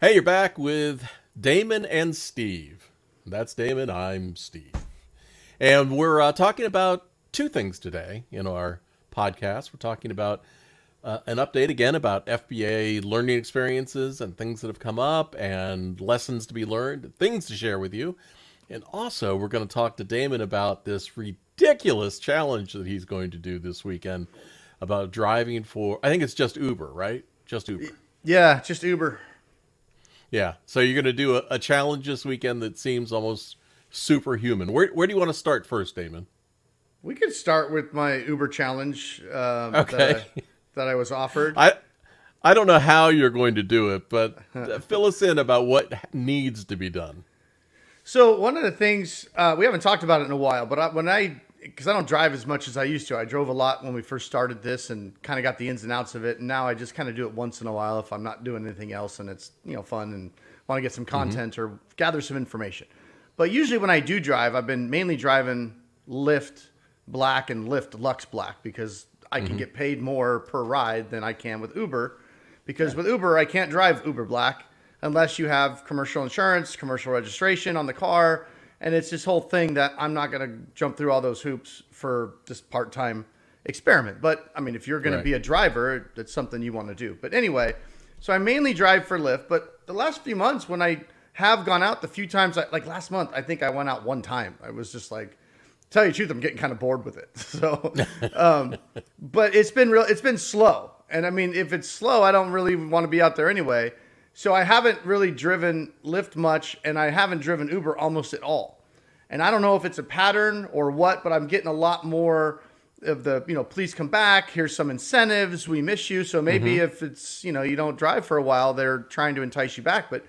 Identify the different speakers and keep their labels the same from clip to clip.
Speaker 1: Hey, you're back with Damon and Steve. That's Damon, I'm Steve. And we're talking about two things today in our podcast. We're talking about an update again about FBA learning experiences and things that have come up and lessons to be learned, things to share with you. And also, we're going to talk to Damon about this ridiculous challenge that he's going to do this weekend about driving for, I think it's just Uber, right? Just Uber.
Speaker 2: Yeah, just Uber.
Speaker 1: Yeah. So you're going to do a challenge this weekend that seems almost superhuman. Where do you want to start first, Damon?
Speaker 2: We could start with my Uber challenge
Speaker 1: Okay.
Speaker 2: that I was offered.
Speaker 1: I don't know how you're going to do it, but fill us in about what needs to be done.
Speaker 2: So one of the things, we haven't talked about it in a while, but because I don't drive as much as I used to. I drove a lot when we first started this and kind of got the ins and outs of it. And now I just kind of do it once in a while if I'm not doing anything else and it's, fun and want to get some content or gather some information. But usually when I do drive, I've been mainly driving Lyft Black and Lyft Lux Black because I can get paid more per ride than I can with Uber. Because with Uber, I can't drive Uber Black unless you have commercial insurance, commercial registration on the car. And it's this whole thing that I'm not going to jump through all those hoops for this part-time experiment. But, I mean, if you're going to be a driver, it's something you want to do. But anyway, so I mainly drive for Lyft. But the last few months when I have gone out, the few times, like last month, I think I went out one time. I was just like, to tell you the truth, I'm getting kind of bored with it. So, but it's been slow. And, I mean, if it's slow, I don't really want to be out there anyway. So I haven't really driven Lyft much, and I haven't driven Uber almost at all. And I don't know if it's a pattern or what, but I'm getting a lot more of the, please come back. Here's some incentives. We miss you. So maybe if it's, you don't drive for a while, they're trying to entice you back. But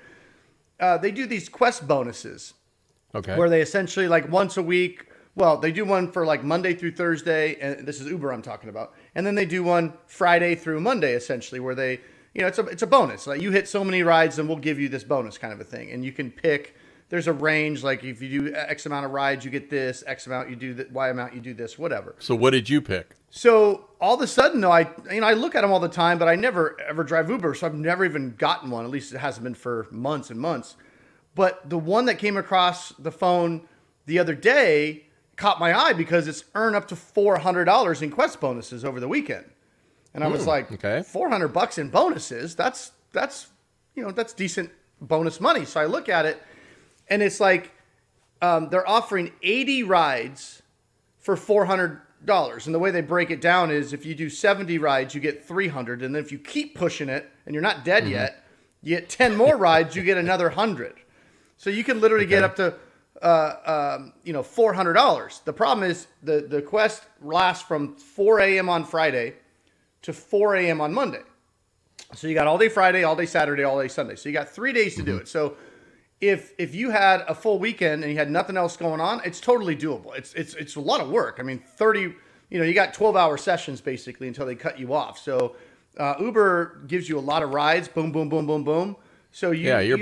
Speaker 2: they do these quest bonuses where they essentially like once a week. Well, they do one for like Monday through Thursday. And this is Uber I'm talking about. And then they do one Friday through Monday, essentially, where they, it's a bonus. Like you hit so many rides and we'll give you this bonus kind of a thing. And you can pick, there's a range, like if you do X amount of rides, you get this, X amount, you do that, Y amount, you do this, whatever.
Speaker 1: So what did you pick?
Speaker 2: So all of a sudden, though, I look at them all the time, but I never ever drive Uber. So I've never even gotten one. At least it hasn't been for months and months. But the one that came across the phone the other day caught my eye because it's earned up to $400 in quest bonuses over the weekend. And I was like, $400 in bonuses, that's decent bonus money. So I look at it and it's like, they're offering 80 rides for $400. And the way they break it down is if you do 70 rides, you get 300. And then if you keep pushing it and you're not dead yet, you get 10 more rides, you get another 100. So you can literally get up to, $400. The problem is the quest lasts from 4 a.m. on Friday to 4 a.m. on Monday. So you got all day Friday, all day Saturday, all day Sunday. So you got 3 days to do it. So if you had a full weekend and you had nothing else going on, it's totally doable. It's a lot of work. I mean, you got 12-hour sessions basically until they cut you off. So Uber gives you a lot of rides, boom, boom, boom, boom, boom. So
Speaker 1: you're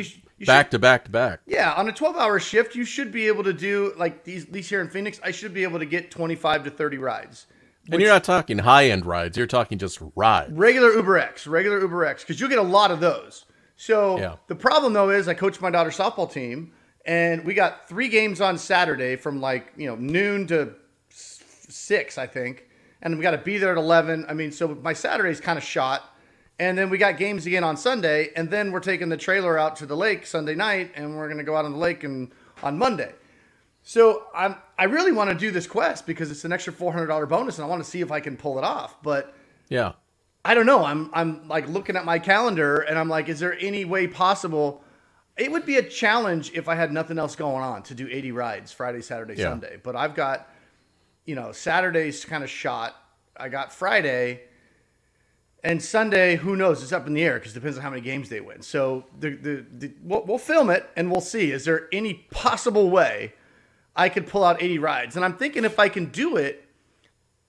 Speaker 1: back to back to back.
Speaker 2: Yeah, on a 12-hour shift, you should be able to do, like these here in Phoenix, I should be able to get 25 to 30 rides.
Speaker 1: And you're not talking high-end rides. You're talking just rides.
Speaker 2: Regular Uber X, because you'll get a lot of those. So the problem, though, is I coach my daughter's softball team, and we got 3 games on Saturday from like, noon to 6, I think. And we got to be there at 11. I mean, so my Saturday's kind of shot. And then we got games again on Sunday, and then we're taking the trailer out to the lake Sunday night, and we're going to go out on the lake on Monday. So I really want to do this quest because it's an extra $400 bonus, and I want to see if I can pull it off. But I don't know. I'm like looking at my calendar, and I'm like, is there any way possible? It would be a challenge if I had nothing else going on to do 80 rides Friday, Saturday, Sunday. But I've got, Saturday's kind of shot. I got Friday. And Sunday, who knows? It's up in the air because it depends on how many games they win. So we'll film it and we'll see. Is there any possible way I could pull out 80 rides? And I'm thinking if I can do it,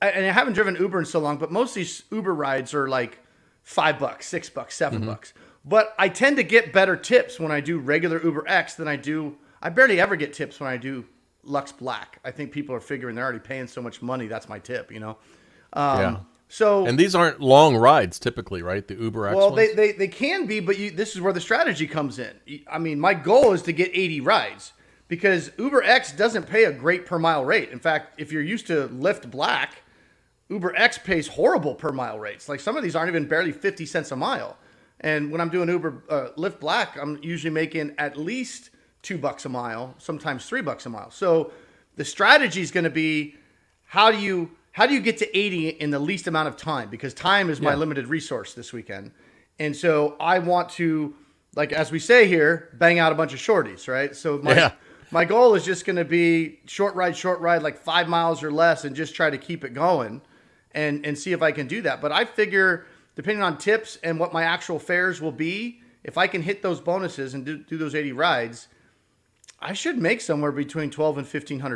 Speaker 2: and I haven't driven Uber in so long, but most of these Uber rides are like $5, $6, $7. But I tend to get better tips when I do regular Uber X than I do. I barely ever get tips when I do Lux Black. I think people are figuring they're already paying so much money. That's my tip, So,
Speaker 1: and these aren't long rides typically, right? The Uber X
Speaker 2: well,
Speaker 1: ones?
Speaker 2: they can be, but this is where the strategy comes in. I mean, my goal is to get 80 rides because Uber X doesn't pay a great per mile rate. In fact, if you're used to Lyft Black, Uber X pays horrible per mile rates. Like some of these aren't even barely 50 cents a mile. And when I'm doing Lyft Black, I'm usually making at least $2 a mile, sometimes $3 a mile. So the strategy is going to be how do you get to 80 in the least amount of time? Because time is my limited resource this weekend. And so I want to, like, as we say here, bang out a bunch of shorties, right? So my goal is just going to be short ride, like 5 miles or less, and just try to keep it going and see if I can do that. But I figure, depending on tips and what my actual fares will be, if I can hit those bonuses and do those 80 rides, I should make somewhere between $1,200 and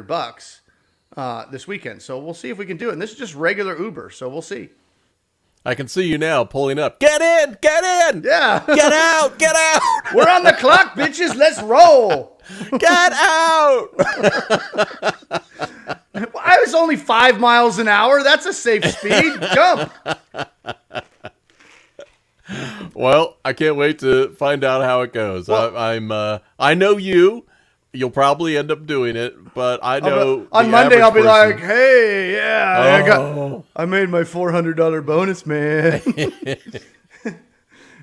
Speaker 2: $1,500 this weekend. So we'll see if we can do it. And this is just regular Uber, so we'll see.
Speaker 1: I can see you now pulling up. Get in! Get in!
Speaker 2: Yeah.
Speaker 1: Get out! Get out!
Speaker 2: We're on the clock, bitches. Let's roll.
Speaker 1: Get out!
Speaker 2: I was only 5 miles an hour. That's a safe speed. Jump.
Speaker 1: Well, I can't wait to find out how it goes. Well, I know you. You'll probably end up doing it, but I know
Speaker 2: on Monday I'll be like, "Hey, yeah, I made my $400 bonus, man."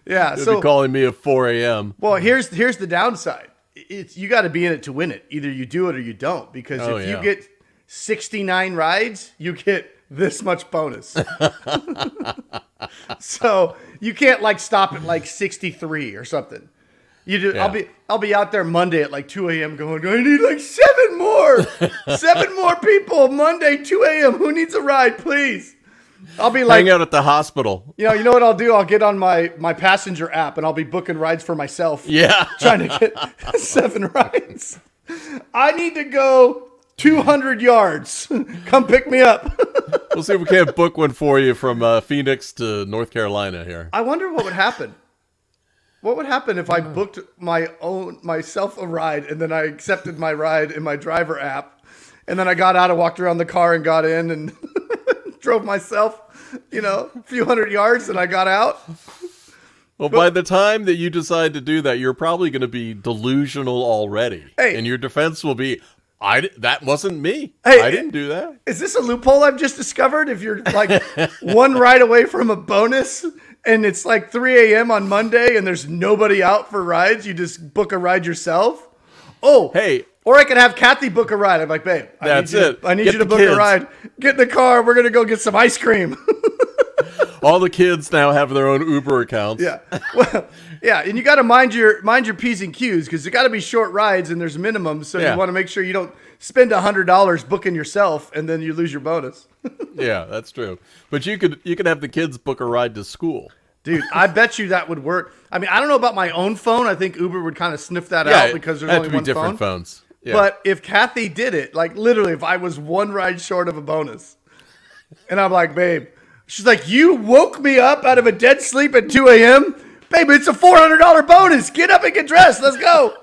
Speaker 2: Yeah,
Speaker 1: You'll
Speaker 2: so
Speaker 1: be calling me at 4 a.m.
Speaker 2: Well, here's the downside. You got to be in it to win it. Either you do it or you don't. Because if you get 69 rides, you get this much bonus. So you can't like stop at like 63 or something. You do. Yeah. I'll be out there Monday at like 2 a.m. going, I need like 7 more people Monday 2 a.m. Who needs a ride, please? I'll be like,
Speaker 1: hang out at the hospital.
Speaker 2: You know what I'll do? I'll get on my passenger app and I'll be booking rides for myself.
Speaker 1: Yeah,
Speaker 2: trying to get 7 rides. I need to go 200 yards. Come pick me up.
Speaker 1: We'll see if we can't book one for you from Phoenix to North Carolina here.
Speaker 2: I wonder what would happen. What would happen if I booked myself a ride and then I accepted my ride in my driver app and then I got out and walked around the car and got in and drove myself, a few hundred yards and I got out?
Speaker 1: Well, by the time that you decide to do that, you're probably going to be delusional already.
Speaker 2: Hey,
Speaker 1: and your defense will be, that wasn't me.
Speaker 2: Hey,
Speaker 1: I didn't do that.
Speaker 2: Is this a loophole I've just discovered? If you're like one ride away from a bonus and it's like 3 a.m. on Monday and there's nobody out for rides, you just book a ride yourself? Oh,
Speaker 1: hey.
Speaker 2: Or I could have Kathy book a ride. I'm like, babe, I need you to book a ride. Get in the car. We're going to go get some ice cream.
Speaker 1: All the kids now have their own Uber accounts.
Speaker 2: Yeah. Well, yeah. And you got to mind your P's and Q's because you got to be short rides and there's minimums. So you want to make sure you don't spend $100 booking yourself and then you lose your bonus.
Speaker 1: Yeah, that's true. But you could have the kids book a ride to school.
Speaker 2: Dude, I bet you that would work. I mean, I don't know about my own phone. I think Uber would kind of sniff that out because there's only one
Speaker 1: different
Speaker 2: phone.
Speaker 1: Phones. Yeah.
Speaker 2: But if Kathy did it, like literally, if I was one ride short of a bonus, and I'm like, babe, she's like, you woke me up out of a dead sleep at 2 a.m.? Babe, it's a $400 bonus. Get up and get dressed. Let's go.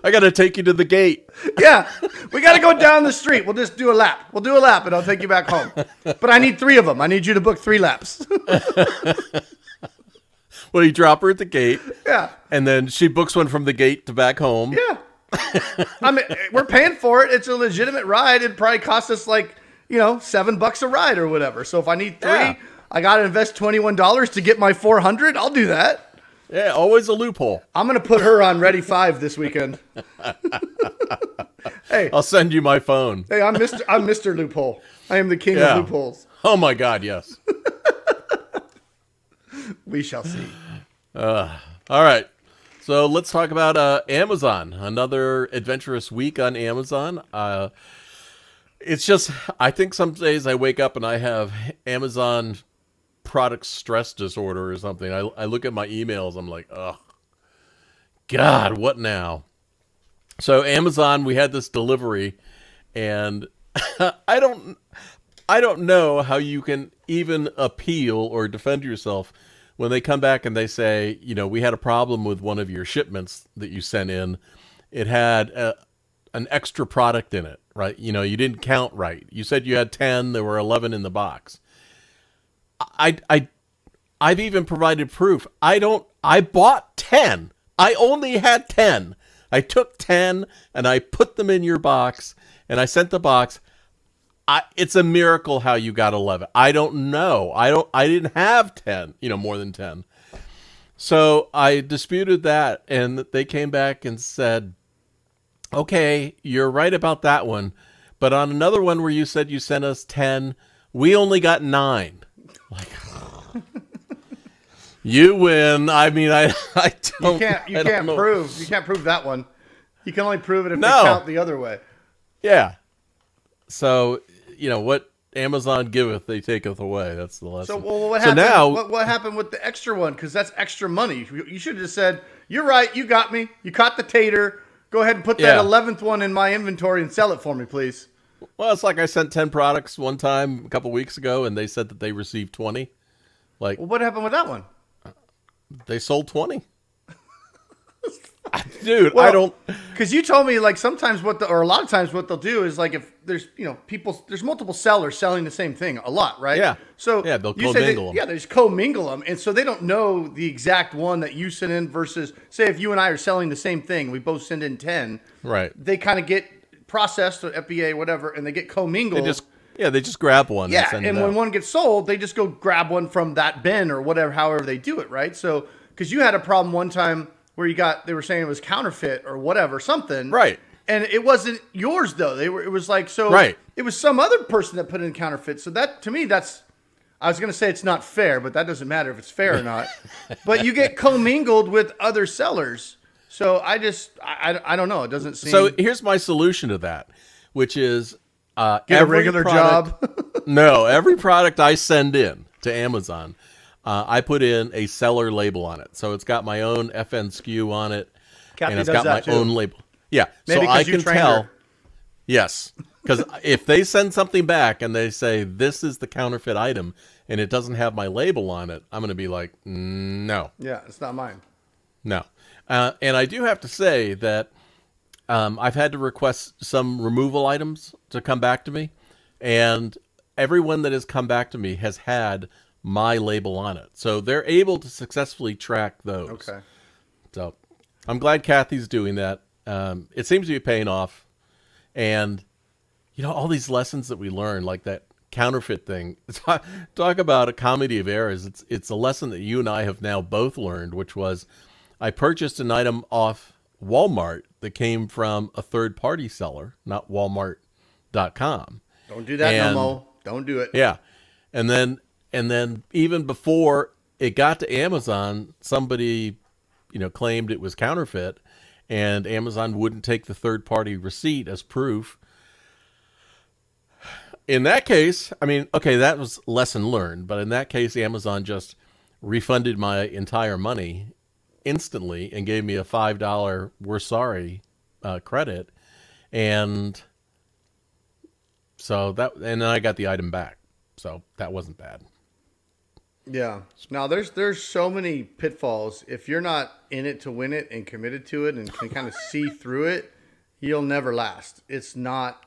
Speaker 1: I got to take you to the gate.
Speaker 2: Yeah, we got to go down the street. We'll just do a lap. We'll do a lap, and I'll take you back home. But I need 3 of them. I need you to book 3 laps.
Speaker 1: Well, you drop her at the gate.
Speaker 2: Yeah.
Speaker 1: And then she books one from the gate to back home.
Speaker 2: Yeah. I mean, we're paying for it. It's a legitimate ride. It probably costs us like, $7 a ride or whatever. So if I need 3, I got to invest $21 to get my 400. I'll do that.
Speaker 1: Yeah, always a loophole.
Speaker 2: I'm going to put her on Ready 5 this weekend. Hey,
Speaker 1: I'll send you my phone.
Speaker 2: Hey, I'm Mr. Loophole. I am the king of loopholes.
Speaker 1: Oh my God, yes.
Speaker 2: We shall see.
Speaker 1: All right. So let's talk about Amazon. Another adventurous week on Amazon. It's just, I think some days I wake up and I have Amazon product stress disorder or something. I look at my emails. I'm like, oh, God, what now? So Amazon, we had this delivery, and I don't know how you can even appeal or defend yourself when they come back and they say, we had a problem with one of your shipments that you sent in. It had an extra product in it, right? You didn't count right. You said you had 10, there were 11 in the box. I've even provided proof. I bought 10. I only had 10. I took 10 and I put them in your box and I sent the box. It's a miracle how you got 11. I don't know. I didn't have 10, more than 10. So I disputed that, and they came back and said, okay, you're right about that one. But on another one where you said you sent us 10, we only got 9. Like, you win. I mean, I don't.
Speaker 2: You can't prove that one. You can only prove it if they count the other way.
Speaker 1: Yeah. So, what Amazon giveth, they taketh away. That's the lesson.
Speaker 2: So, what happened? What happened with the extra one? Because that's extra money. You should have just said, "You're right. You got me. You caught the tater. Go ahead and put that 11th one in my inventory and sell it for me, please."
Speaker 1: Well, it's like I sent 10 products one time a couple weeks ago, and they said that they received 20. Like,
Speaker 2: well, what happened with that one?
Speaker 1: They sold 20. Dude, I don't.
Speaker 2: Because you told me like sometimes or a lot of times what they'll do is like if there's there's multiple sellers selling the same thing a lot, right?
Speaker 1: Yeah.
Speaker 2: So
Speaker 1: they'll commingle them.
Speaker 2: Yeah, they just commingle them, and so they don't know the exact one that you send in versus say if you and I are selling the same thing, we both send in 10.
Speaker 1: Right.
Speaker 2: They kind of get processed or FBA whatever, and they get commingled.
Speaker 1: They just grab one.
Speaker 2: Yeah, and when one gets sold, they just go grab one from that bin or whatever, however they do it, right? So because you had a problem one time where they were saying it was counterfeit or whatever, something.
Speaker 1: Right.
Speaker 2: And it wasn't yours though. It was like, so
Speaker 1: right.
Speaker 2: It was some other person that put in counterfeit. So that, to me, I was going to say it's not fair, but that doesn't matter if it's fair or not. But you get commingled with other sellers. So I don't know. It doesn't seem.
Speaker 1: So here's my solution to that, which is
Speaker 2: get a regular job.
Speaker 1: No, every product I send in to Amazon, I put in a seller label on it. So it's got my own FN SKU on it.
Speaker 2: Kathy
Speaker 1: and it's
Speaker 2: does
Speaker 1: got my
Speaker 2: that too.
Speaker 1: own label. Yeah.
Speaker 2: Maybe
Speaker 1: so I can tell.
Speaker 2: her.
Speaker 1: Yes. Because if they send something back and they say, this is the counterfeit item and it doesn't have my label on it, I'm going to be like, no.
Speaker 2: Yeah, it's not mine.
Speaker 1: No. And I do have to say that I've had to request some removal items to come back to me. And everyone that has come back to me has had my label on it. So they're able to successfully track those.
Speaker 2: Okay.
Speaker 1: So I'm glad Kathy's doing that. It seems to be paying off. And, all these lessons that we learn, like that counterfeit thing, talk about a comedy of errors. It's a lesson that you and I have now both learned, which was I purchased an item off Walmart that came from a third-party seller, not Walmart.com.
Speaker 2: Don't do that, no more. Don't do it.
Speaker 1: Yeah. And then even before it got to Amazon, somebody, claimed it was counterfeit, and Amazon wouldn't take the third-party receipt as proof. In that case, I mean, okay, that was lesson learned, but in that case, Amazon just refunded my entire money instantly and gave me a $5 "we're sorry" credit, and so and then I got the item back, so that wasn't bad.
Speaker 2: Yeah. Now there's so many pitfalls. If you're not in it to win it and committed to it and can kind of see through it, you'll never last. It's not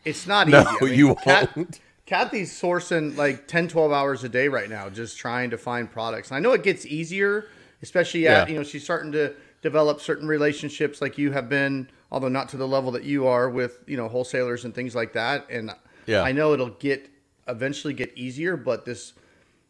Speaker 2: easy.
Speaker 1: No, you won't.
Speaker 2: Kathy's sourcing like 10, 12 hours a day right now, just trying to find products. And I know it gets easier, especially she's starting to develop certain relationships like you have been, although not to the level that you are with, wholesalers and things like that. And I know it'll eventually get easier, but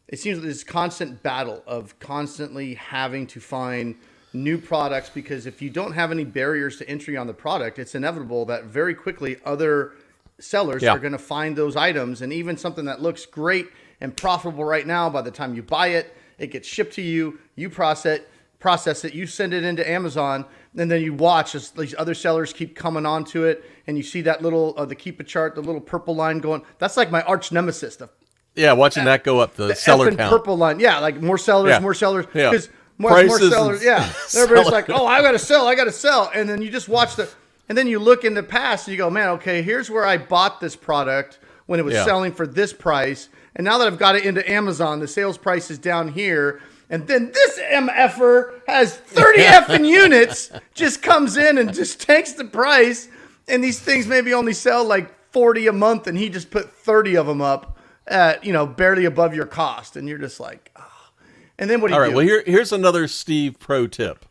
Speaker 2: it seems like this constant battle of constantly having to find new products, because if you don't have any barriers to entry on the product, it's inevitable that very quickly other sellers are going to find those items. And even something that looks great and profitable right now, by the time you buy it, it gets shipped to you, you process it, you send it into Amazon, and then you watch as these other sellers keep coming onto it, and you see that little, the keep a chart, the little purple line going. That's like my arch nemesis,
Speaker 1: watching that go up, the seller count.
Speaker 2: Purple line. Yeah, like more sellers, more sellers.
Speaker 1: Yeah.
Speaker 2: Because more sellers, everybody's like, oh, I got to sell. And then you just watch and then you look in the past and you go, man, okay, here's where I bought this product when it was selling for this price. And now that I've got it into Amazon, the sales price is down here. And then this MFer has 30 effing units, just comes in and just takes the price. And these things maybe only sell like 40 a month, and he just put 30 of them up. at, barely above your cost. And you're just like, oh. And then what do you do?
Speaker 1: All right, well, here's another Steve pro tip.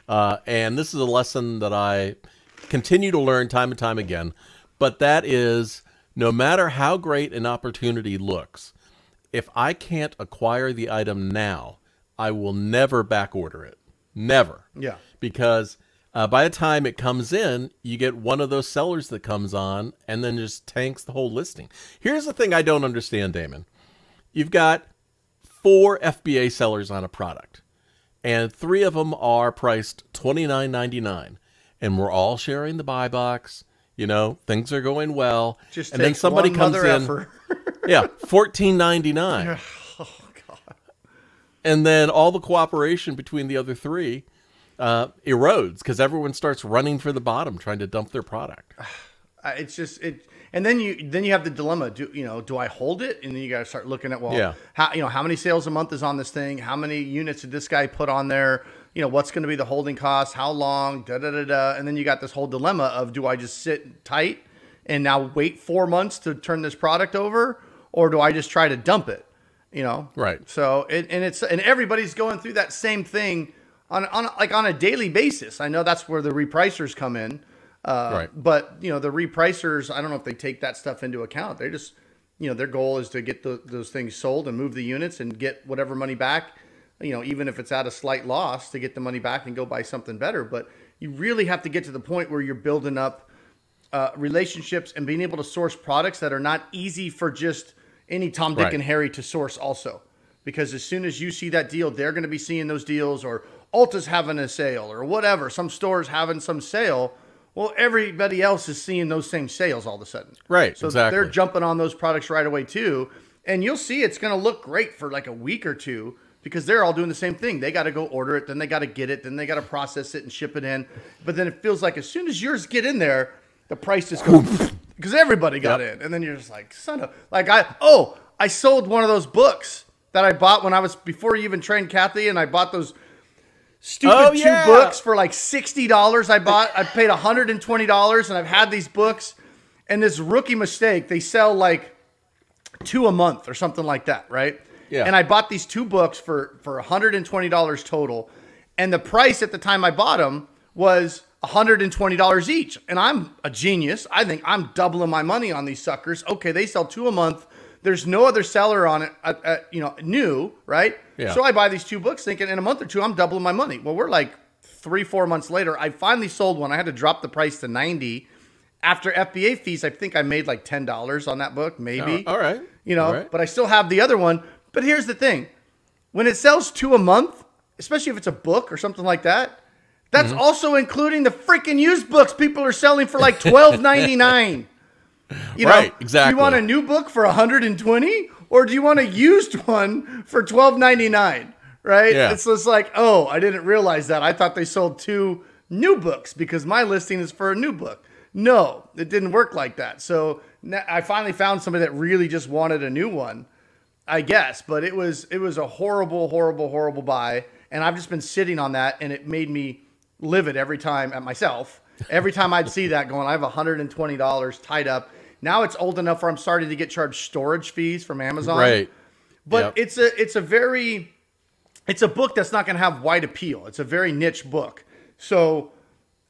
Speaker 1: And this is a lesson that I continue to learn time and time again. But that is, no matter how great an opportunity looks, if I can't acquire the item now, I will never back order it. Never.
Speaker 2: Yeah.
Speaker 1: Because by the time it comes in, you get one of those sellers that comes on and then just tanks the whole listing. Here's the thing I don't understand, Damon. You've got 4 FBA sellers on a product, and 3 of them are priced $29.99, and we're all sharing the buy box. Things are going well.
Speaker 2: Just
Speaker 1: and then somebody comes in. Yeah, $14.99.
Speaker 2: Oh, God.
Speaker 1: And then all the cooperation between the other 3 erodes because everyone starts running for the bottom, trying to dump their product.
Speaker 2: It's just it. And then you have the dilemma. Do I hold it? And then you got to start looking at, how many sales a month is on this thing? How many units did this guy put on there? What's going to be the holding cost? How long? And then you got this whole dilemma of, do I just sit tight and now wait 4 months to turn this product over, or do I just try to dump it?
Speaker 1: Right.
Speaker 2: So and everybody's going through that same thing on a daily basis. I know that's where the repricers come in.
Speaker 1: Right.
Speaker 2: But, the repricers, I don't know if they take that stuff into account. They just, their goal is to get those things sold and move the units and get whatever money back, even if it's at a slight loss, to get the money back and go buy something better. But you really have to get to the point where you're building up relationships and being able to source products that are not easy for just any Tom, Dick, and Harry to source also. Because as soon as you see that deal, they're going to be seeing those deals, or Ulta's having a sale or whatever. Some stores having some sale. Well, everybody else is seeing those same sales all of a sudden.
Speaker 1: Right,
Speaker 2: so
Speaker 1: exactly.
Speaker 2: They're jumping on those products right away too. And you'll see it's going to look great for like a week or two because they're all doing the same thing. They got to go order it, then they got to get it, then they got to process it and ship it in. But then it feels like as soon as yours get in there, the price just goes because everybody got in. And then you're just like, I sold one of those books that I bought before you even trained Kathy, and I bought those stupid 2 books for like $60. I paid $120, and I've had these books, and this rookie mistake, they sell like 2 a month or something like that, right?
Speaker 1: Yeah.
Speaker 2: And I bought these 2 books for $120 total, and the price at the time I bought them was $120 each. And I'm a genius. I think I'm doubling my money on these suckers. Okay, they sell 2 a month. There's no other seller on it, new, right?
Speaker 1: Yeah.
Speaker 2: So I buy these 2 books thinking in a month or 2, I'm doubling my money. Well, we're like 3-4 months later. I finally sold one. I had to drop the price to $90. After FBA fees, I think I made like $10 on that book, maybe.
Speaker 1: All right. All right.
Speaker 2: But I still have the other one. But here's the thing. When it sells 2 a month, especially if it's a book or something like that, that's also including the freaking used books people are selling for like $12.99.
Speaker 1: Right, exactly.
Speaker 2: Do you want a new book for $120, or do you want a used one for $12.99? Right?
Speaker 1: Yeah.
Speaker 2: It's just like, oh, I didn't realize that. I thought they sold 2 new books because my listing is for a new book. No, it didn't work like that. So I finally found somebody that really just wanted a new one, I guess. But it was a horrible, horrible, horrible buy, and I've just been sitting on that, and it made me livid every time at myself. Every time I'd see that going, I have $120 tied up. Now it's old enough where I'm starting to get charged storage fees from Amazon.
Speaker 1: Right.
Speaker 2: But it's a book that's not going to have wide appeal. It's a very niche book. So,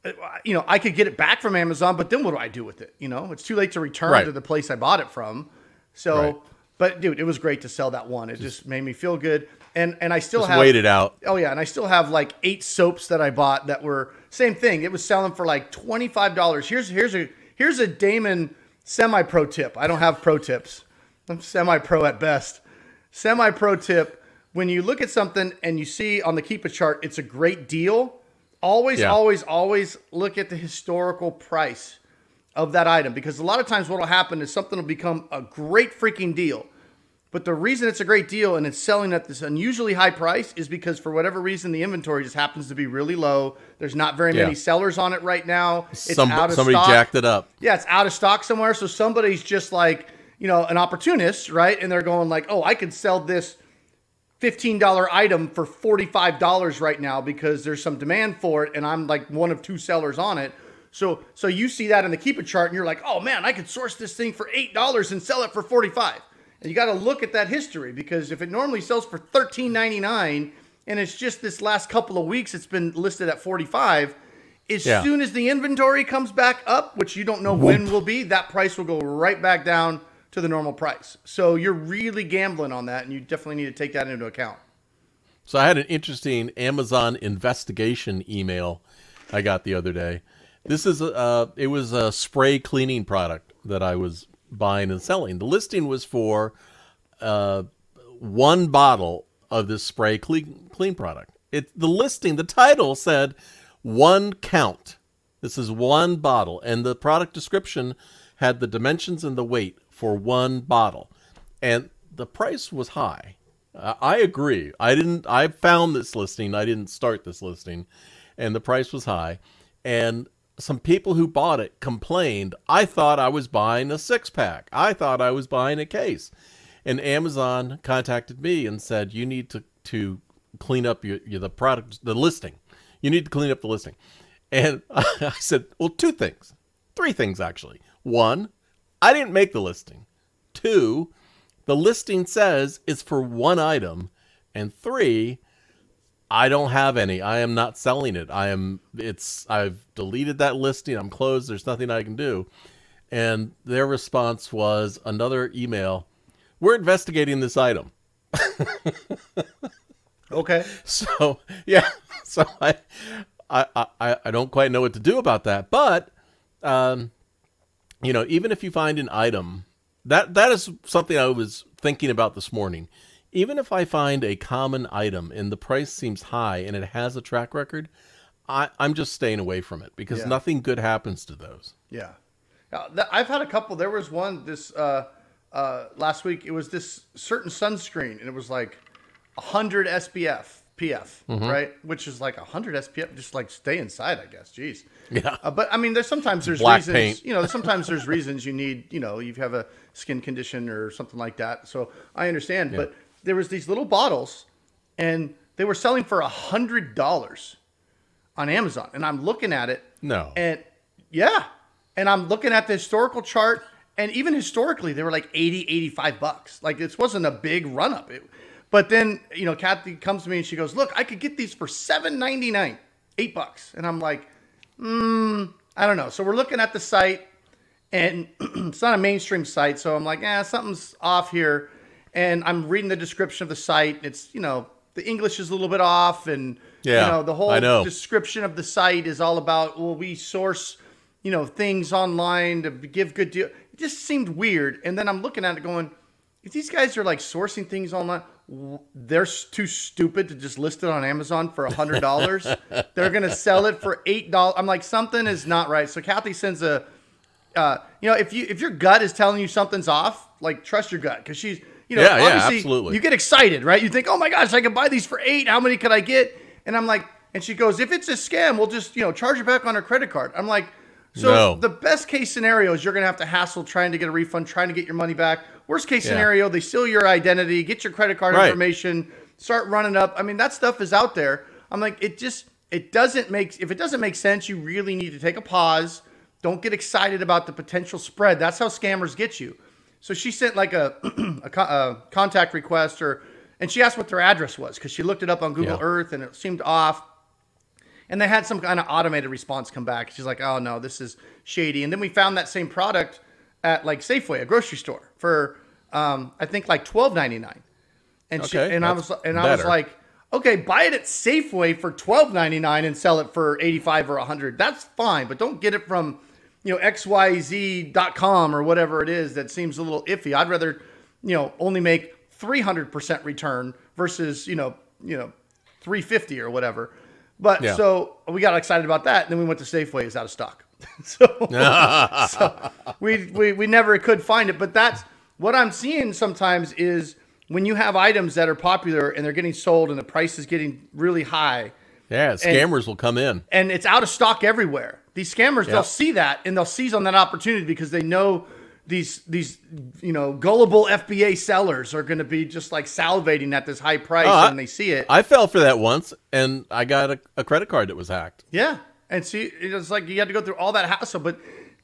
Speaker 2: I could get it back from Amazon, but then what do I do with it? It's too late to return to the place I bought it from. So, but dude, it was great to sell that one. It just made me feel good. And I still have
Speaker 1: wait it out.
Speaker 2: Oh yeah. And I still have like 8 soaps that I bought that were same thing. It was selling for like $25. Here's a Damon semi-pro tip. I don't have pro tips. I'm semi-pro at best. Semi-pro tip. When you look at something and you see on the Keep It chart, it's a great deal. Always look at the historical price of that item, because a lot of times what will happen is something will become a great freaking deal. But the reason it's a great deal and it's selling at this unusually high price is because for whatever reason, the inventory just happens to be really low. There's not very many sellers on it right now. It's out of
Speaker 1: somebody
Speaker 2: stock.
Speaker 1: Jacked it up.
Speaker 2: Yeah, it's out of stock somewhere. So somebody's just like, an opportunist, right? And they're going like, oh, I could sell this $15 item for $45 right now because there's some demand for it. And I'm like one of 2 sellers on it. So you see that in the Keep It chart and you're like, oh man, I could source this thing for $8 and sell it for $45. And you got to look at that history, because if it normally sells for $13.99 and it's just this last couple of weeks it's been listed at $45, as soon as the inventory comes back up, which you don't know when will be, that price will go right back down to the normal price. So you're really gambling on that, and you definitely need to take that into account.
Speaker 1: So I had an interesting Amazon investigation email I got the other day. This is it was a spray cleaning product that I was buying and selling. The listing was for one bottle of this spray clean product. The title said 1 count. This is 1 bottle, and the product description had the dimensions and the weight for 1 bottle, and the price was high. I agree. I found this listing. I didn't start this listing, and the price was high. And some people who bought it complained, I thought I was buying a 6-pack. I thought I was buying a case. And Amazon contacted me and said, you need to clean up the product, the listing. You need to clean up the listing. And I said, well, 2 things. 3 things, actually. 1, I didn't make the listing. 2, the listing says it's for 1 item. And 3, I don't have any. I am not selling it. I've deleted that listing. I'm closed. There's nothing I can do. And their response was another email. We're investigating this item.
Speaker 2: Okay.
Speaker 1: So, yeah. So I don't quite know what to do about that. But, even if you find an item, that is something I was thinking about this morning. Even if I find a common item and the price seems high and it has a track record, I'm just staying away from it, because nothing good happens to those. Yeah.
Speaker 2: I've had a couple. There was one this last week. It was this certain sunscreen, and it was like 100 SPF. PF, right? Which is like 100 SPF, just like stay inside, I guess. Jeez.
Speaker 1: Yeah.
Speaker 2: But I mean, sometimes there's
Speaker 1: Black
Speaker 2: reasons,
Speaker 1: paint.
Speaker 2: Sometimes there's reasons you need, you have a skin condition or something like that. So I understand, but there was these little bottles, and they were selling for $100 on Amazon. And I'm looking at it.
Speaker 1: No.
Speaker 2: And and I'm looking at the historical chart, and even historically, they were like $80, $85. Like, this wasn't a big run up. But then, Kathy comes to me and she goes, look, I could get these for $7.99, $8. And I'm like, I don't know. So we're looking at the site, and it's not a mainstream site. So I'm like, something's off here. And I'm reading the description of the site. It's, the English is a little bit off. And, the whole description of the site is all about, well, we source, things online to give good deal. It just seemed weird. And then I'm looking at it going, if these guys are like sourcing things online, they're too stupid to just list it on Amazon for $100. They're going to sell it for $8. I'm like, something is not right. So Kathy sends if your gut is telling you something's off, like, trust your gut. Because she's, obviously
Speaker 1: absolutely.
Speaker 2: You get excited, right? You think, oh my gosh, I can buy these for $8. How many could I get? And I'm like, and she goes, if it's a scam, we'll just, charge it back on her credit card. I'm like, so the best case scenario is you're going to have to hassle trying to get a refund, trying to get your money back. Worst case scenario, they steal your identity, get your credit card information, start running up. I mean, that stuff is out there. I'm like, if it doesn't make sense, you really need to take a pause. Don't get excited about the potential spread. That's how scammers get you. So she sent like a contact request, and she asked what their address was, because she looked it up on Google Earth and it seemed off. And they had some kind of automated response come back. She's like, oh no, this is shady. And then we found that same product at like Safeway, a grocery store, for I think like $12.99. And I was like, okay, buy it at Safeway for $12.99 and sell it for $85 or $100. That's fine, but don't get it from xyz.com or whatever it is. That seems a little iffy. I'd rather only make 300% return versus 350 or whatever. But so we got excited about that, and then we went to Safeway. It's out of stock. so we never could find it. But that's what I'm seeing sometimes, is when you have items that are popular and they're getting sold and the price is getting really high.
Speaker 1: Yeah, scammers will come in.
Speaker 2: And it's out of stock everywhere. These scammers, they'll see that, and they'll seize on that opportunity, because they know these gullible FBA sellers are going to be just like salivating at this high price, and they see it.
Speaker 1: I fell for that once, and I got a credit card that was hacked.
Speaker 2: Yeah. And see, it's like you had to go through all that hassle, but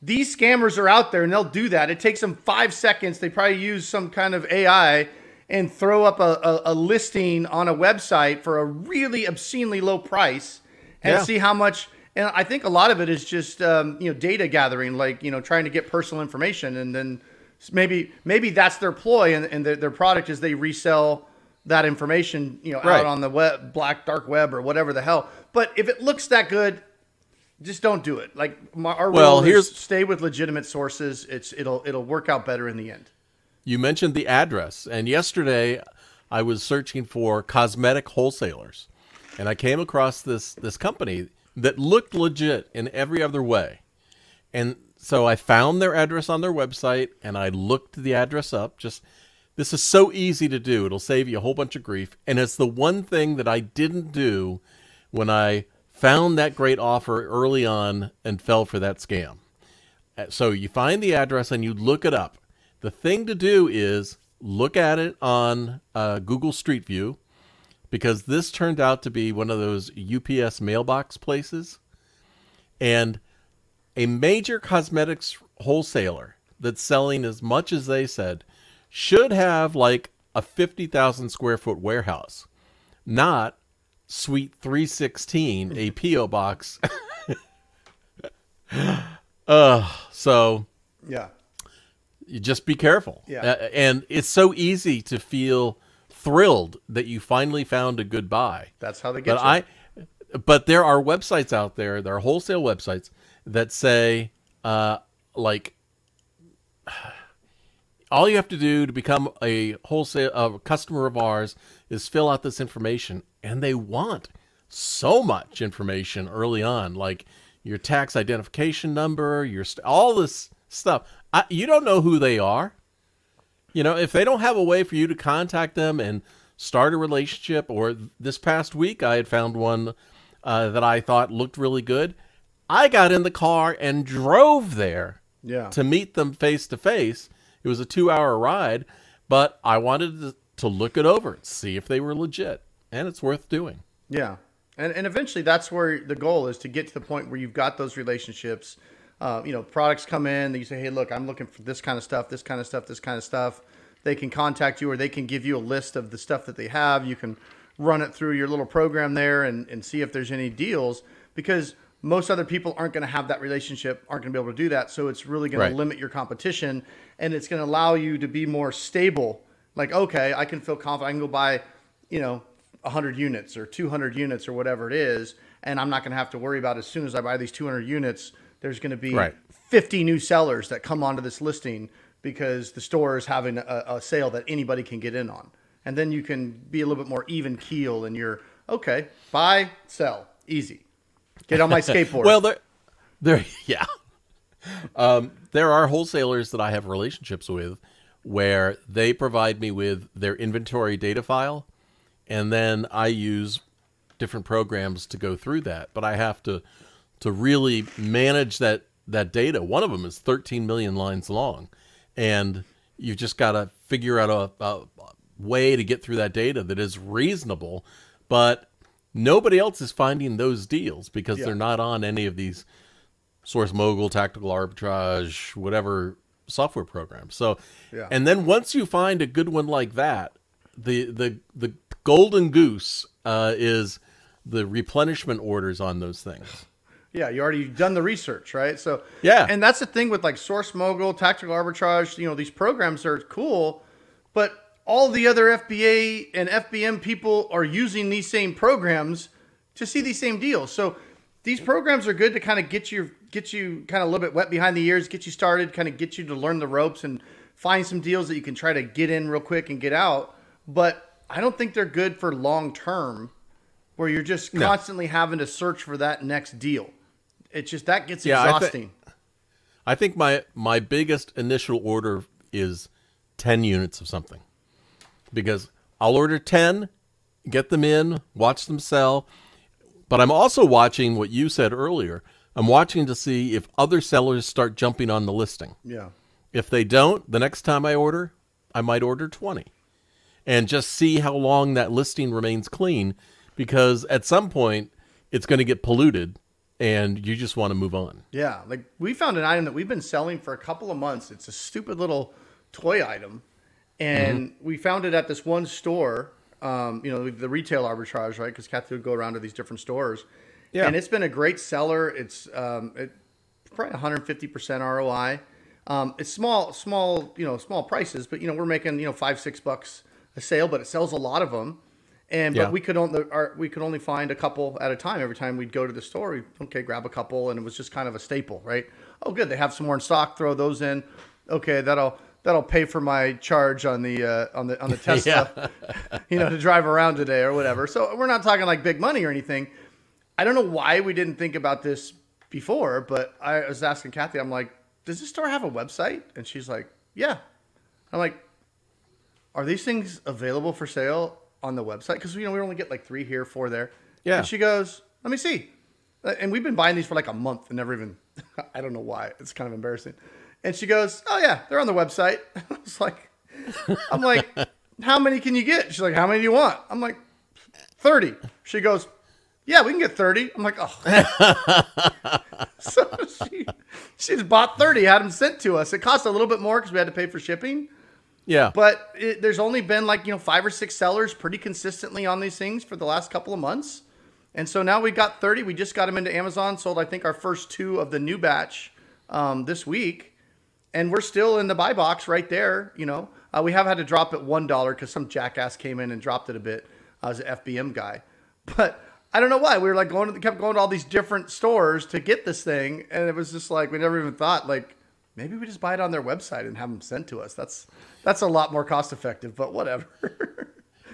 Speaker 2: these scammers are out there and they'll do that. It takes them 5 seconds. They probably use some kind of AI and throw up a listing on a website for a really obscenely low price and see how much. And I think a lot of it is just, data gathering, like, trying to get personal information. And then maybe that's their ploy, and their product is they resell that information, out on the web, dark web or whatever the hell. But if it looks that good, just don't do it. Like our rule is stay with legitimate sources. It'll work out better in the end.
Speaker 1: You mentioned the address, and yesterday I was searching for cosmetic wholesalers, and I came across this company that looked legit in every other way. And so I found their address on their website, and I looked the address up. This is so easy to do. It'll save you a whole bunch of grief, and it's the one thing that I didn't do when I found that great offer early on and fell for that scam. So you find the address and you look it up. The thing to do is look at it on Google Street View, because this turned out to be one of those UPS mailbox places. And a major cosmetics wholesaler that's selling as much as they said should have like a 50,000 square foot warehouse, not Suite 316, a P.O. box. So
Speaker 2: yeah,
Speaker 1: you just be careful.
Speaker 2: Yeah.
Speaker 1: And it's so easy to feel thrilled that you finally found a good buy.
Speaker 2: That's how they get you.
Speaker 1: But there are websites out there, there are wholesale websites that say, like, all you have to do to become a customer of ours is fill out this information. And they want so much information early on, like your tax identification number, all this stuff. You don't know who they are. If they don't have a way for you to contact them and start a relationship, or this past week I had found one that I thought looked really good. I got in the car and drove there to meet them face to face. It was a 2-hour ride, but I wanted to look it over, see if they were legit, and it's worth doing.
Speaker 2: Yeah. And eventually that's where the goal is, to get to the point where you've got those relationships. Products come in that you say, hey, look, I'm looking for this kind of stuff, this kind of stuff, this kind of stuff. They can contact you, or they can give you a list of the stuff that they have. You can run it through your little program there and see if there's any deals, because most other people aren't going to have that relationship, aren't going to be able to do that. So it's really going to limit your competition, and it's going to allow you to be more stable. Like, okay, I can feel confident. I can go buy, 100 units or 200 units or whatever it is, and I'm not going to have to worry about, as soon as I buy these 200 units, there's going to be 50 new sellers that come onto this listing because the store is having a sale that anybody can get in on. And then you can be a little bit more even keel, and you're, okay, buy, sell, easy. Get on my skateboard.
Speaker 1: Well, there are wholesalers that I have relationships with where they provide me with their inventory data file, and then I use different programs to go through that. But I have to really manage that data. One of them is 13 million lines long, and you've just got to figure out a way to get through that data that is reasonable, but nobody else is finding those deals because they're not on any of these Source Mogul, Tactical Arbitrage, whatever software programs. So, and then once you find a good one like that, the golden goose is the replenishment orders on those things.
Speaker 2: Yeah, you've done the research, right? So and that's the thing with like Source Mogul, Tactical Arbitrage. These programs are cool, but all the other FBA and FBM people are using these same programs to see these same deals. So these programs are good to kind of get you kind of a little bit wet behind the ears, get you started, kind of get you to learn the ropes and find some deals that you can try to get in real quick and get out. But I don't think they're good for long term, where you're just constantly having to search for that next deal. It's just, that gets exhausting.
Speaker 1: I think my biggest initial order is 10 units of something, because I'll order 10, get them in, watch them sell. But I'm also watching what you said earlier. I'm watching to see if other sellers start jumping on the listing.
Speaker 2: Yeah.
Speaker 1: If they don't, the next time I order, I might order 20 and just see how long that listing remains clean, because at some point it's going to get polluted and you just want to move on.
Speaker 2: Yeah, like we found an item that we've been selling for a couple of months. It's a stupid little toy item, and we found it at this one store. The retail arbitrage, right? Because Kathy would go around to these different stores, and it's been a great seller. It's probably 150% ROI. It's small prices, but we're making $5-6 a sale, but it sells a lot of them. But we could only find a couple at a time. Every time we'd go to the store, we'd grab a couple, and it was just kind of a staple, right? Oh, good, they have some more in stock. Throw those in. Okay, that'll pay for my charge on the Tesla, to drive around today or whatever. So we're not talking like big money or anything. I don't know why we didn't think about this before, but I was asking Kathy. I'm like, does this store have a website? And she's like, yeah. I'm like, are these things available for sale on the website? Because we only get like 3 here, 4 there. Yeah. And she goes, let me see. And we've been buying these for like a month and never even, I don't know why. It's kind of embarrassing. And she goes, oh yeah, they're on the website. I'm like, how many can you get? She's like, how many do you want? I'm like, 30. She goes, yeah, we can get 30. I'm like, oh. So she's bought 30, had them sent to us. It cost a little bit more because we had to pay for shipping.
Speaker 1: Yeah.
Speaker 2: But there's only been 5 or 6 sellers pretty consistently on these things for the last couple of months. And so now we got 30. We just got them into Amazon, sold, I think, our first 2 of the new batch this week. And we're still in the buy box right there. We have had to drop it $1 because some jackass came in and dropped it a bit as an FBM guy. But I don't know why. We were kept going to all these different stores to get this thing. And it was just we never even thought, maybe we just buy it on their website and have them sent to us. That's a lot more cost effective, but whatever.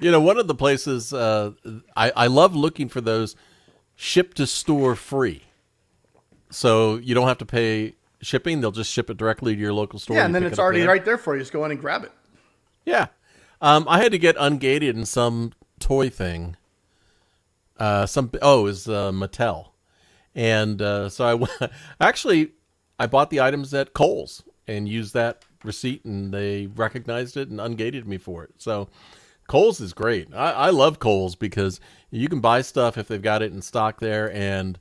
Speaker 1: One of the places I love looking for those ship to store free. So you don't have to pay shipping. They'll just ship it directly to your local store.
Speaker 2: Yeah, and then it's already right there for you. Just go in and grab it.
Speaker 1: Yeah. I had to get ungated in some toy thing. It was Mattel. And so I bought the items at Kohl's and used that receipt, and they recognized it and ungated me for it. So Kohl's is great. I love Kohl's because you can buy stuff if they've got it in stock there and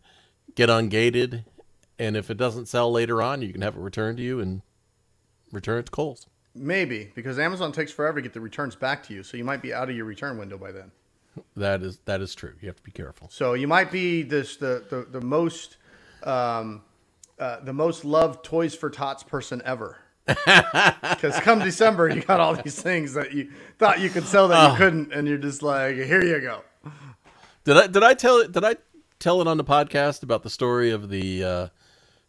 Speaker 1: get ungated. And if it doesn't sell later on, you can have it returned to you and return it to Kohl's. Maybe, because Amazon takes forever to get the returns back to you. So you might be out of your return window by then. That is true. You have to be careful. So you might be the most loved Toys for Tots person ever. Because come December, you got all these things that you thought you could sell that you couldn't, and you're just like, here you go. Did I tell it on the podcast about the story of the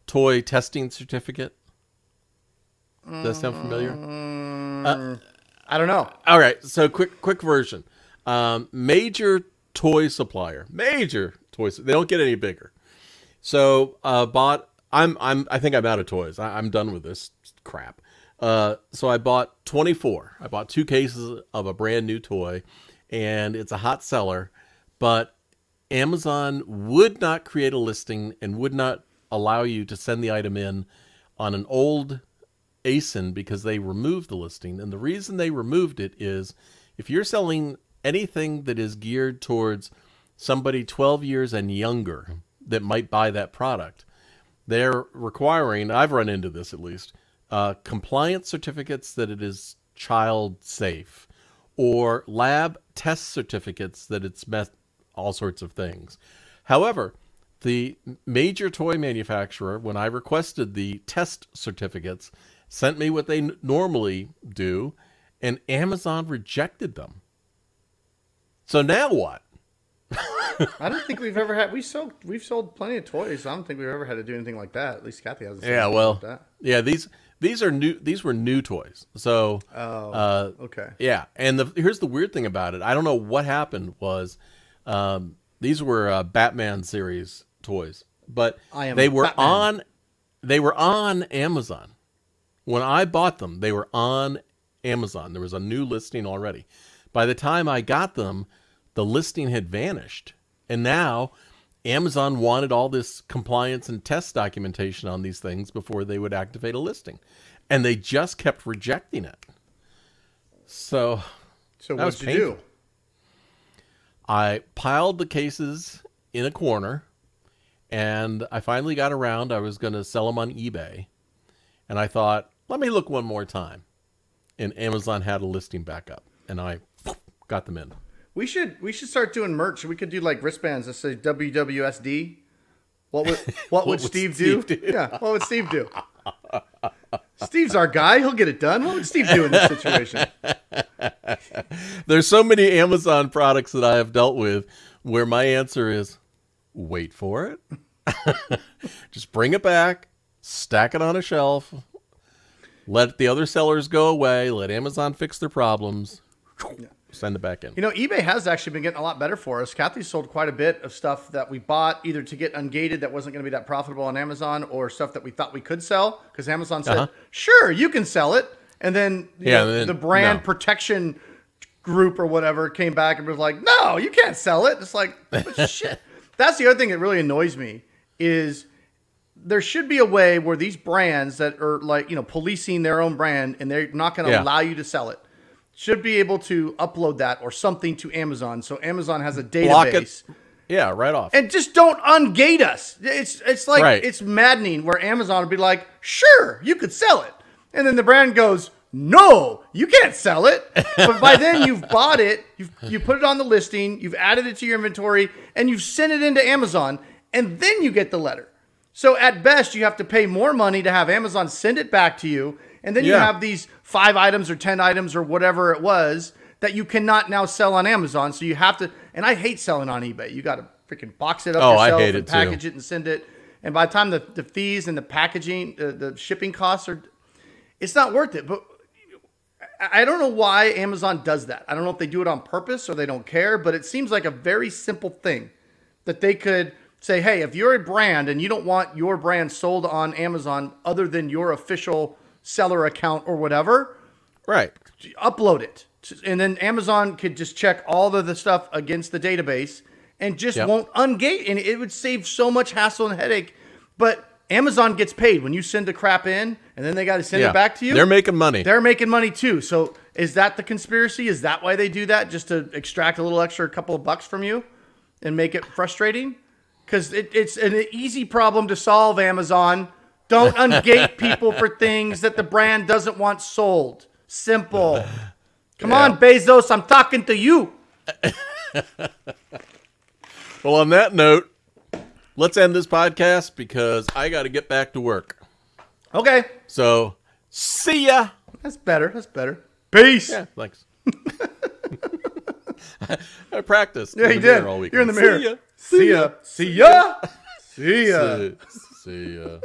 Speaker 1: toy testing certificate? Does that sound familiar? I don't know. All right, so quick version. Major toy supplier. They don't get any bigger. So I think I'm out of toys. I'm done with this crap. So I bought 24. I bought 2 cases of a brand new toy, and it's a hot seller, but Amazon would not create a listing and would not allow you to send the item in on an old ASIN because they removed the listing. And the reason they removed it is if you're selling anything that is geared towards somebody 12 years and younger that might buy that product, they're requiring, I've run into this at least, compliance certificates that it is child safe, or lab test certificates that it's met all sorts of things. However, the major toy manufacturer, when I requested the test certificates, sent me what they normally do, and Amazon rejected them. So now what? I don't think we've ever had. We've sold plenty of toys. I don't think we've ever had to do anything like that. At least Kathy hasn't. Yeah, well, like that. Yeah. These are new. These were new toys. So. Oh. Okay. Yeah, and here's the weird thing about it. I don't know what happened. Was these were Batman series toys, but they were Batman. They were on Amazon. When I bought them, they were on Amazon. There was a new listing already. By the time I got them, the listing had vanished. And now Amazon wanted all this compliance and test documentation on these things before they would activate a listing. And they just kept rejecting it. So what did you do? I piled the cases in a corner And I finally got around. I was going to sell them on eBay. And I thought, let me look one more time. And Amazon had a listing back up. And I got them in.
Speaker 2: We should start doing merch. We could do like wristbands that say WWSD. What would Steve do? Yeah, what would Steve do? Steve's our guy. He'll get it done. What would Steve do in this situation?
Speaker 1: There's so many Amazon products that I have dealt with where my answer is, wait for it. Just bring it back, stack it on a shelf, let the other sellers go away, let Amazon fix their problems, send it back in.
Speaker 2: You know, eBay has actually been getting a lot better for us. Kathy sold quite a bit of stuff that we bought either to get ungated that wasn't going to be that profitable on Amazon, or stuff that we thought we could sell because Amazon said, sure, you can sell it. And then, the brand protection group or whatever came back and was like, no, you can't sell it. It's like, but shit. That's the other thing that really annoys me is there should be a way where these brands that are like, policing their own brand and they're not going to allow you to sell it, should be able to upload that or something to Amazon. So Amazon has a database.
Speaker 1: Block it. Yeah, right off.
Speaker 2: And just don't ungate us. It's like, It's maddening where Amazon would be like, sure, you could sell it. And then the brand goes, no, you can't sell it. But by then you've bought it, you put it on the listing, you've added it to your inventory, and you've sent it into Amazon, and then you get the letter. So at best, you have to pay more money to have Amazon send it back to you, and then you have these 5 items or 10 items or whatever it was that you cannot now sell on Amazon. So you have to, and I hate selling on eBay. You got to freaking box it up yourself and package it and send it. And by the time the fees and the packaging, the shipping costs it's not worth it. But I don't know why Amazon does that. I don't know if they do it on purpose or they don't care, but it seems like a very simple thing that they could say, hey, if you're a brand and you don't want your brand sold on Amazon other than your official seller account or whatever, upload it. And then Amazon could just check all of the stuff against the database and just won't ungate. And it would save so much hassle and headache. But Amazon gets paid when you send the crap in and then they got to send it back to you.
Speaker 1: They're making money.
Speaker 2: They're making money too. So is that the conspiracy? Is that why they do that? Just to extract a little extra couple of bucks from you and make it frustrating? Because it's an easy problem to solve, Amazon. Don't ungate people for things that the brand doesn't want sold. Simple. Come on, Bezos, I'm talking to you.
Speaker 1: Well, on that note, let's end this podcast because I got to get back to work.
Speaker 2: Okay.
Speaker 1: So, see ya.
Speaker 2: That's better. That's better. Peace.
Speaker 1: Yeah, thanks. I practiced.
Speaker 2: Yeah, you did.
Speaker 1: All weekend.
Speaker 2: You're in the mirror.
Speaker 1: See ya.
Speaker 2: See ya. See ya. See ya.
Speaker 1: See ya.